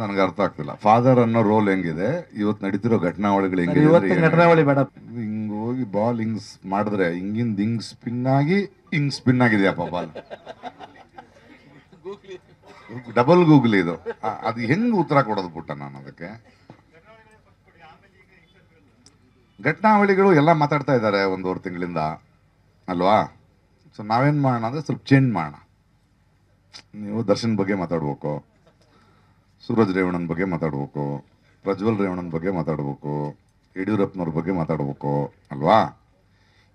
ನನಗೆ ಅರ್ಥ ಆಗ್ತಿಲ್ಲ. ಫಾದರ್ ಅನ್ನೋ ರೋಲ್ ಹೆಂಗಿದೆ, ಇವತ್ತು ನಡೀತಿರೋ ಘಟನಾವಳಿಗಳು ಹೆಂಗಿದೆ, ಇವತ್ತಿನ ಘಟನಾವಳಿ ಬೇಡ. ಹಿಂಗ್ ಹೋಗಿ ಬಾಲ್ ಹಿಂಗ್ ಮಾಡಿದ್ರೆ ಹಿಂಗಿಂದ ಹಿಂಗ್ ಸ್ಪಿನ್ ಆಗಿದೆಯಪ್ಪ ಬಾಲ್. ಡಬಲ್ ಗೂಗ್ಲಿ ಇದು. ಅದು ಹೆಂಗ್ ಉತ್ತರ ಕೊಡೋದು ಪುಟ್ಟ ನಾನು ಅದಕ್ಕೆ? ಘಟನಾವಳಿಗಳು ಎಲ್ಲ ಮಾತಾಡ್ತಾ ಇದ್ದಾರೆ 1.5 ತಿಂಗಳಿಂದ ಅಲ್ವಾ? ಸೊ ನಾವೇನು ಮಾಡೋಣ ಅಂದರೆ ಸ್ವಲ್ಪ ಚೇಂಜ್ ಮಾಡೋಣ. ನೀವು ದರ್ಶನ್ ಬಗ್ಗೆ ಮಾತಾಡ್ಬೇಕು, ಸೂರಜ್ ರೇವಣ್ಣನ ಬಗ್ಗೆ ಮಾತಾಡ್ಬೇಕು, ಪ್ರಜ್ವಲ್ ರೇವಣ್ಣನ ಬಗ್ಗೆ ಮಾತಾಡ್ಬೇಕು, ಯಡಿಯೂರಪ್ಪನವ್ರ ಬಗ್ಗೆ ಮಾತಾಡ್ಬೇಕು ಅಲ್ವಾ?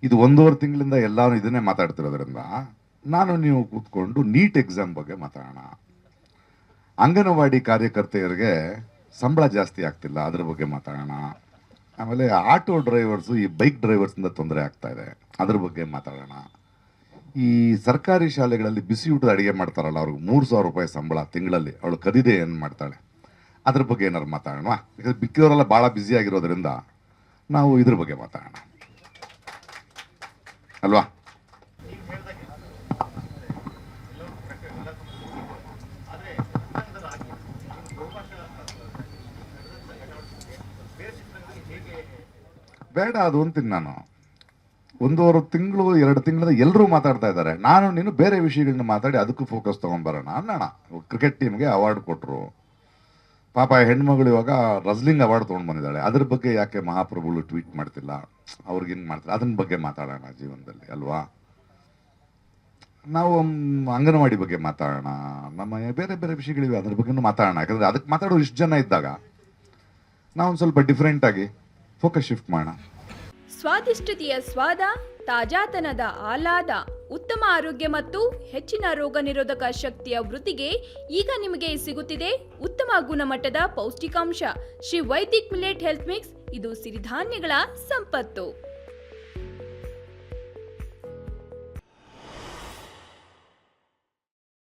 ಇದು 1.5 ತಿಂಗಳಿಂದ ಎಲ್ಲರೂ ಇದನ್ನೇ ಮಾತಾಡ್ತಿರೋದ್ರಿಂದ ನಾನು ನೀವು ಕೂತ್ಕೊಂಡು ನೀಟ್ ಎಕ್ಸಾಮ್ ಬಗ್ಗೆ ಮಾತಾಡೋಣ. ಅಂಗನವಾಡಿ ಕಾರ್ಯಕರ್ತೆಯರಿಗೆ ಸಂಬಳ ಜಾಸ್ತಿ ಆಗ್ತಿಲ್ಲ, ಅದ್ರ ಬಗ್ಗೆ ಮಾತಾಡೋಣ. ಆಮೇಲೆ ಆಟೋ ಡ್ರೈವರ್ಸು, ಈ ಬೈಕ್ ಡ್ರೈವರ್ಸಿಂದ ತೊಂದರೆ ಆಗ್ತಾ ಇದೆ, ಅದ್ರ ಬಗ್ಗೆ ಮಾತಾಡೋಣ. ಈ ಸರ್ಕಾರಿ ಶಾಲೆಗಳಲ್ಲಿ ಬಿಸಿ ಊಟದ ಅಡುಗೆ ಮಾಡ್ತಾರಲ್ಲ, ಅವ್ರಿಗೆ 3,000 ರೂಪಾಯಿ ಸಂಬಳ ತಿಂಗಳಲ್ಲಿ, ಅವಳು ಕದಿದೆ ಏನು ಮಾಡ್ತಾಳೆ, ಅದ್ರ ಬಗ್ಗೆ ಏನಾರು ಮಾತಾಡೋಣ. ಯಾಕಂದ್ರೆ ಬಿಕ್ಕಿದವರೆಲ್ಲ ಭಾಳ ಬ್ಯುಸಿ ಆಗಿರೋದ್ರಿಂದ ನಾವು ಇದ್ರ ಬಗ್ಗೆ ಮಾತಾಡೋಣ ಅಲ್ವಾ? ಬೇಡ ಅದು ಅಂತೀನಿ ನಾನು. 1.5 ತಿಂಗಳು 2 ತಿಂಗಳಿಂದ ಎಲ್ಲರೂ ಮಾತಾಡ್ತಾ ಇದ್ದಾರೆ. ನಾನು ನೀನು ಬೇರೆ ವಿಷಯಗಳನ್ನ ಮಾತಾಡಿ ಅದಕ್ಕೂ ಫೋಕಸ್ ತೊಗೊಂಡ್ಬರೋಣ ಅನ್ನೋಣ. ಕ್ರಿಕೆಟ್ ಟೀಮ್ಗೆ ಅವಾರ್ಡ್ ಕೊಟ್ಟರು, ಪಾಪ ಹೆಣ್ಮಗಳು ಇವಾಗ ರಸ್ಲಿಂಗ್ ಅವಾರ್ಡ್ ತೊಗೊಂಡು ಬಂದಿದ್ದಾಳೆ. ಅದ್ರ ಬಗ್ಗೆ ಯಾಕೆ ಮಹಾಪ್ರಭುಗಳು ಟ್ವೀಟ್ ಮಾಡ್ತಿಲ್ಲ, ಅವ್ರಿಗೆ ಹಿಂಗೆ ಮಾಡ್ತಾರೆ, ಅದನ್ನ ಬಗ್ಗೆ ಮಾತಾಡೋಣ ಜೀವನದಲ್ಲಿ ಅಲ್ವಾ? ನಾವು ಅಂಗನವಾಡಿ ಬಗ್ಗೆ ಮಾತಾಡೋಣ, ನಮ್ಮ ಬೇರೆ ಬೇರೆ ವಿಷಯಗಳಿವೆ, ಅದ್ರ ಬಗ್ಗೆನೂ ಮಾತಾಡೋಣ. ಯಾಕಂದರೆ ಅದಕ್ಕೆ ಮಾತಾಡೋರು ಇಷ್ಟು ಜನ ಇದ್ದಾಗ ನಾವು ಸ್ವಲ್ಪ ಡಿಫ್ರೆಂಟಾಗಿ ಫೋಕಸ್ ಶಿಫ್ಟ್ ಮಾಡೋಣ. ಸ್ವಾದಿಷ್ಟತೆಯ ಸ್ವಾದ, ತಾಜಾತನದ ಆಹ್ಲಾದ, ಉತ್ತಮ ಆರೋಗ್ಯ ಮತ್ತು ಹೆಚ್ಚಿನ ರೋಗ ನಿರೋಧಕ ಶಕ್ತಿಯ ವೃದ್ಧಿಗೆ ಈಗ ನಿಮಗೆ ಸಿಗುತ್ತಿದೆ ಉತ್ತಮ ಗುಣಮಟ್ಟದ ಪೌಷ್ಟಿಕಾಂಶ Shri Vaidik millet health mix. ಇದು ಸಿರಿಧಾನ್ಯಗಳ ಸಂಪತ್ತು.